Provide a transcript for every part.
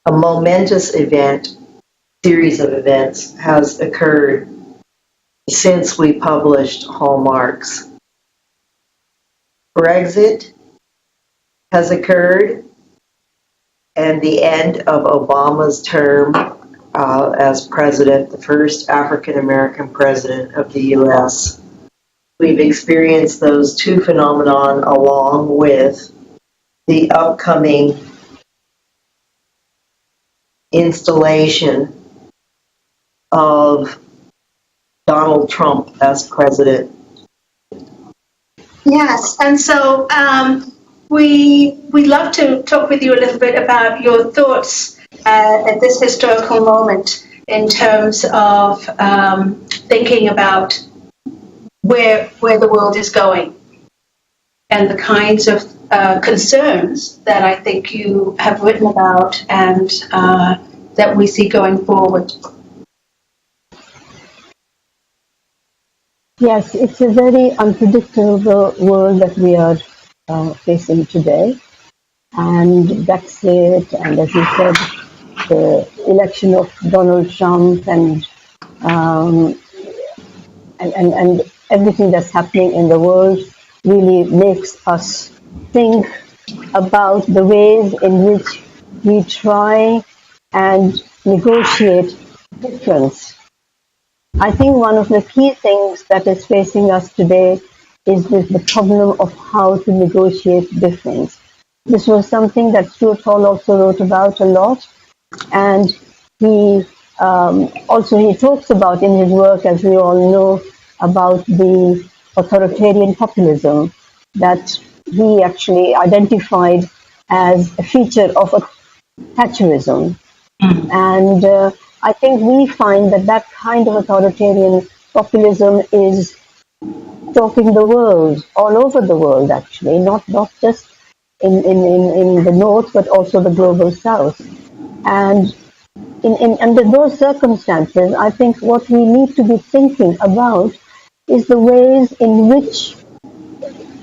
a momentous series of events has occurred since we published Hallmarks. Brexit has occurred, and the end of Obama's term as president, the first African American president of the U.S. We've experienced those two phenomena along with the upcoming installation of Donald Trump as president. Yes, and so we'd love to talk with you a little bit about your thoughts at this historical moment in terms of thinking about where the world is going and the kinds of concerns that I think you have written about and that we see going forward. Yes, it's a very unpredictable world that we are facing today. And Brexit, and as you said, the election of Donald Trump, and everything that's happening in the world really makes us think about the ways in which we try and negotiate difference. I think one of the key things that is facing us today is the problem of how to negotiate difference. This was something that Stuart Hall also wrote about a lot, and he talks about in his work, as we all know, about the authoritarian populism that he actually identified as a feature of Thatcherism. And I think we find that kind of authoritarian populism is stalking the world, all over the world actually, not just in the North, but also the global South. And under those circumstances, I think what we need to be thinking about is the ways in which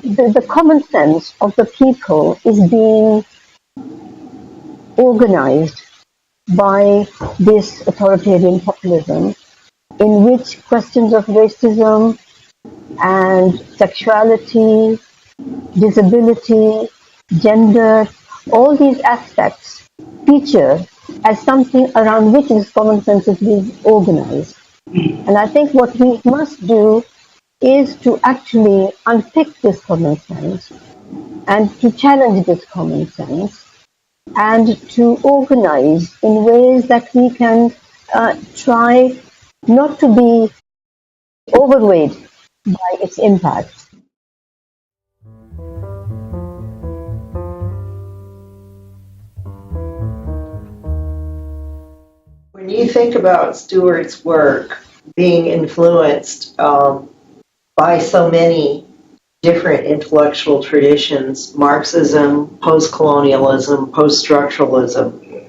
the common sense of the people is being organized by this authoritarian populism, in which questions of racism and sexuality, disability, gender, all these aspects feature as something around which this common sense is being organized. And I think what we must do is to actually unpick this common sense and to challenge this common sense and to organize in ways that we can try not to be overweight by its impacts. When you think about Stuart's work being influenced by so many different intellectual traditions, Marxism, post-colonialism, post-structuralism,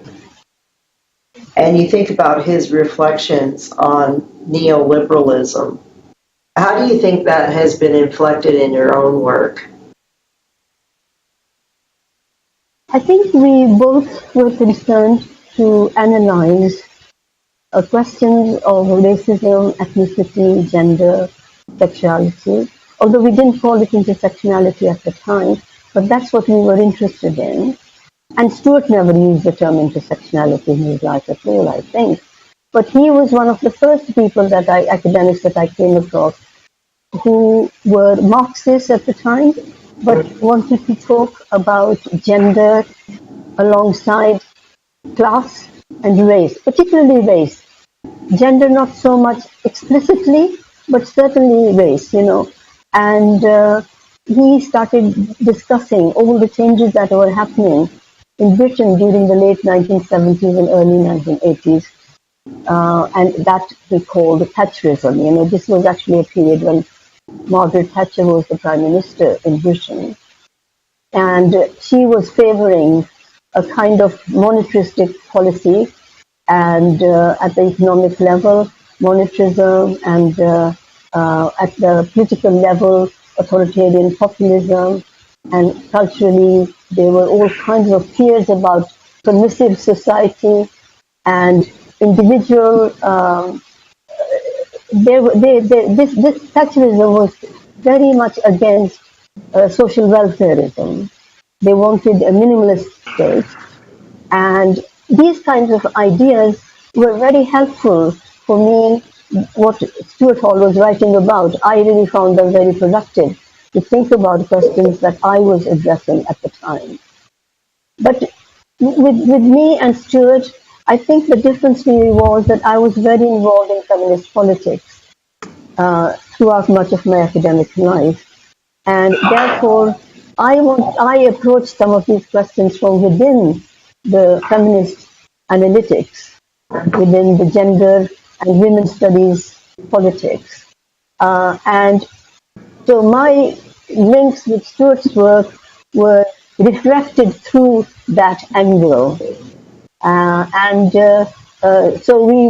and you think about his reflections on neoliberalism, how do you think that has been inflected in your own work? I think we both were concerned to analyze questions of racism, ethnicity, gender, sexuality, although we didn't call it intersectionality at the time, but that's what we were interested in. And Stuart never used the term intersectionality in his life at all, I think. But he was one of the first people academics that I came across who were Marxists at the time, but wanted to talk about gender alongside class and race, particularly race. Gender not so much explicitly, but certainly race, And he started discussing all the changes that were happening in Britain during the late 1970s and early 1980s. And that he called Thatcherism. This was actually a period when Margaret Thatcher was the Prime Minister in Britain. And she was favoring a kind of monetaristic policy, and at the economic level, monetarism, and at the political level, authoritarian populism, and culturally, there were all kinds of fears about permissive society, and individual. This Thatcherism was very much against social welfareism. They wanted a minimalist state, and these kinds of ideas were very helpful for me. What Stuart Hall was writing about, I really found them very productive to think about questions that I was addressing at the time. But with me and Stuart, I think the difference really was that I was very involved in feminist politics throughout much of my academic life. And therefore, I approached some of these questions from within the feminist analytics, within the gender and women's studies politics. And so my links with Stuart's work were reflected through that angle. So we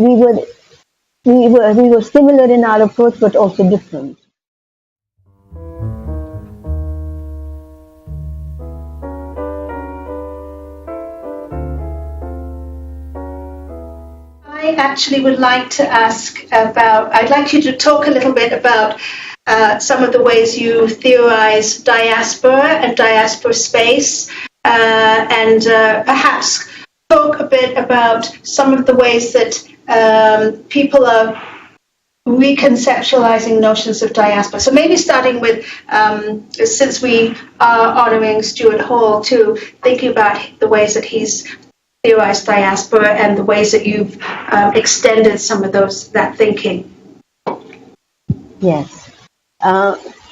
were similar in our approach, but also different. I actually would like to ask about, I'd like you to talk a little bit about some of the ways you theorize diaspora and diaspora space, and perhaps talk a bit about some of the ways that people are reconceptualizing notions of diaspora. So maybe starting with, since we are honoring Stuart Hall too, thinking about the ways that he's theorized diaspora and the ways that you've extended some of that thinking. Yes.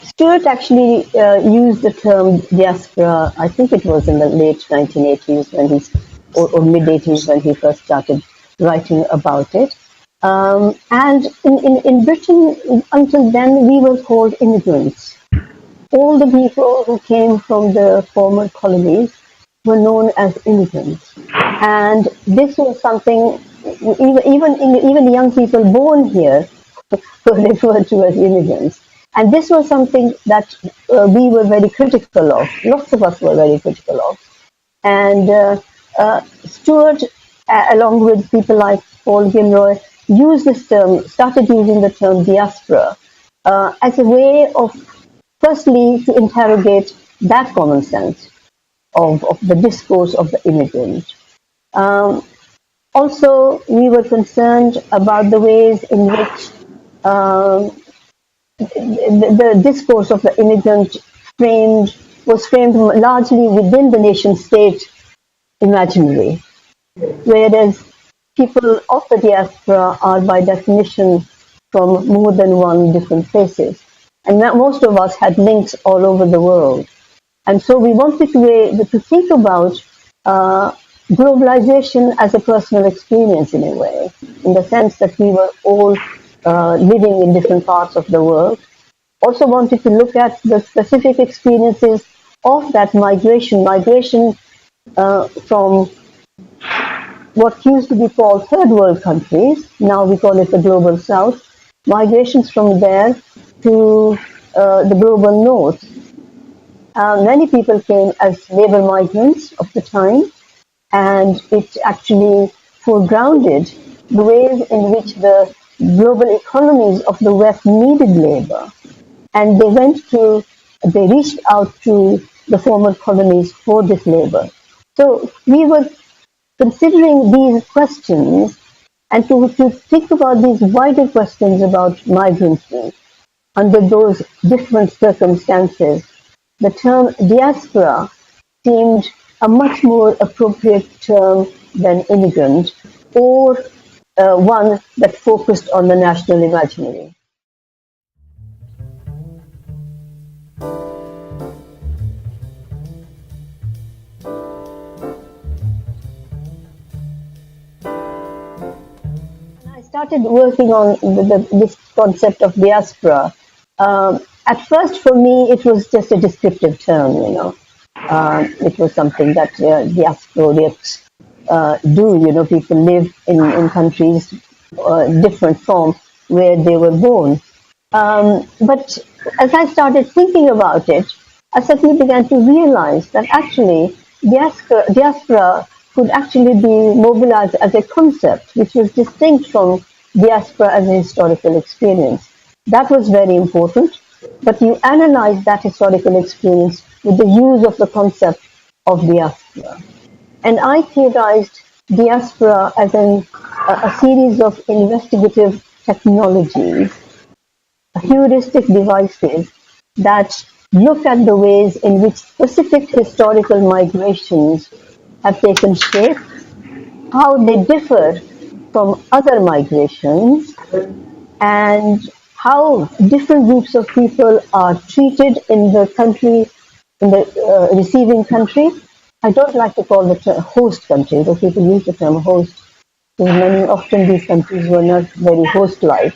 Stuart actually used the term diaspora, I think it was in the late 1980s or mid-80s when he first started writing about it. And in Britain, until then, we were called immigrants. All the people who came from the former colonies were known as immigrants. And this was something, even young people born here were referred to as immigrants. And this was something that we were very critical of. Lots of us were very critical of. And Stuart, along with people like Paul Gilroy, used this term, started using the term diaspora as a way of, firstly, to interrogate that common sense of the discourse of the immigrant. Also, we were concerned about the ways in which the discourse of the immigrant was framed largely within the nation-state imaginary, whereas people of the diaspora are by definition from more than one different places. And most of us had links all over the world. And so we wanted to think about globalization as a personal experience in a way, in the sense that we were all living in different parts of the world. Also wanted to look at the specific experiences of that migration from what used to be called third world countries, now we call it the global south, migrations from there to the global north. Many people came as labor migrants of the time, and it actually foregrounded the ways in which the global economies of the West needed labor. And they reached out to the former colonies for this labor. So we were considering these questions and to think about these wider questions about migrancy under those different circumstances. The term diaspora seemed a much more appropriate term than immigrant, or one that focused on the national imaginary. I started working on this concept of diaspora. At first, for me, it was just a descriptive term, it was something that diasporics do. People live in countries, different from where they were born. But as I started thinking about it, I suddenly began to realize that actually diaspora could actually be mobilized as a concept, which was distinct from diaspora as a historical experience. That was very important, but you analyze that historical experience with the use of the concept of diaspora. And I theorized diaspora as a series of investigative technologies, heuristic devices that look at the ways in which specific historical migrations have taken shape, how they differ from other migrations, and how different groups of people are treated in the country, in the receiving country. I don't like to call the term host country, though people use the term host, because often these countries were not very host-like.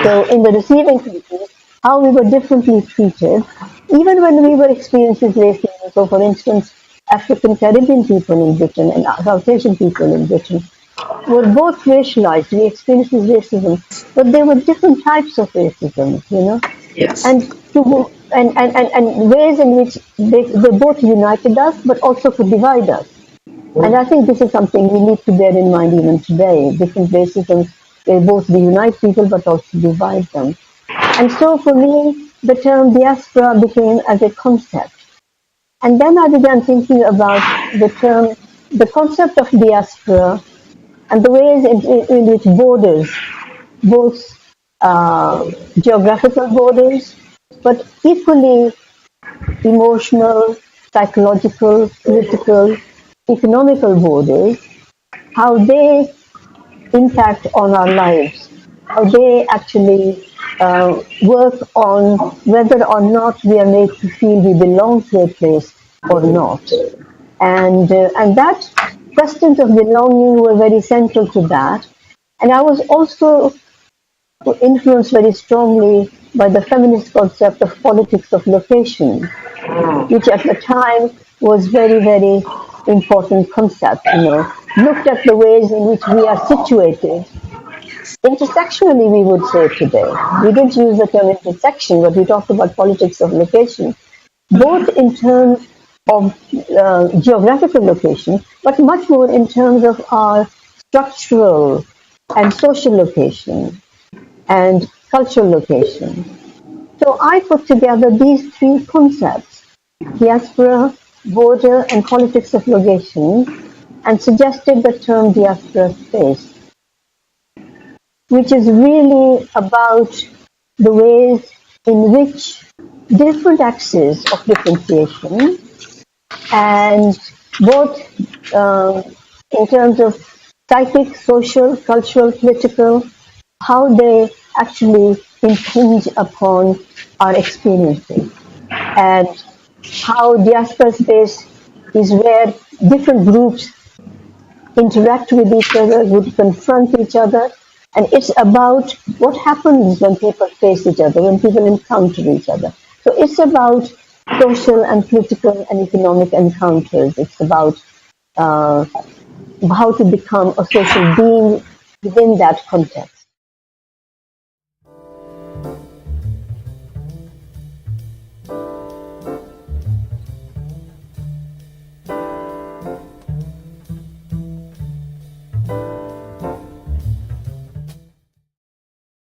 So in the receiving countries, how we were differently treated, even when we were experiencing racism. So for instance, African Caribbean people in Britain and South Asian people in Britain were both racialized. We experienced racism, but there were different types of racism, you know. Yes. And ways in which they both united us, but also could divide us. And I think this is something we need to bear in mind even today. Different racisms, they both unite people, but also divide them. And so for me, the term diaspora became as a concept. And then I began thinking about the concept of diaspora and the ways in which borders, both geographical borders, but equally emotional, psychological, political, economical borders, how they impact on our lives, how they actually work on whether or not we are made to feel we belong to a place or not. And that questions of belonging were very central to that. And I was also influenced very strongly by the feminist concept of politics of location, which at the time was very, very important concept, you know, looked at the ways in which we are situated. Intersectionally, we would say today. We didn't use the term intersection, but we talked about politics of location, both in terms of geographical location, but much more in terms of our structural and social location and cultural location. So I put together these three concepts, diaspora, border, and politics of location, and suggested the term diaspora space, which is really about the ways in which different axes of differentiation, and both in terms of psychic, social, cultural, political, how they actually impinge upon our experiences, and how diaspora space is where different groups interact with each other, would confront each other, and it's about what happens when people face each other, when people encounter each other. So it's about social and political and economic encounters. It's about how to become a social being within that context.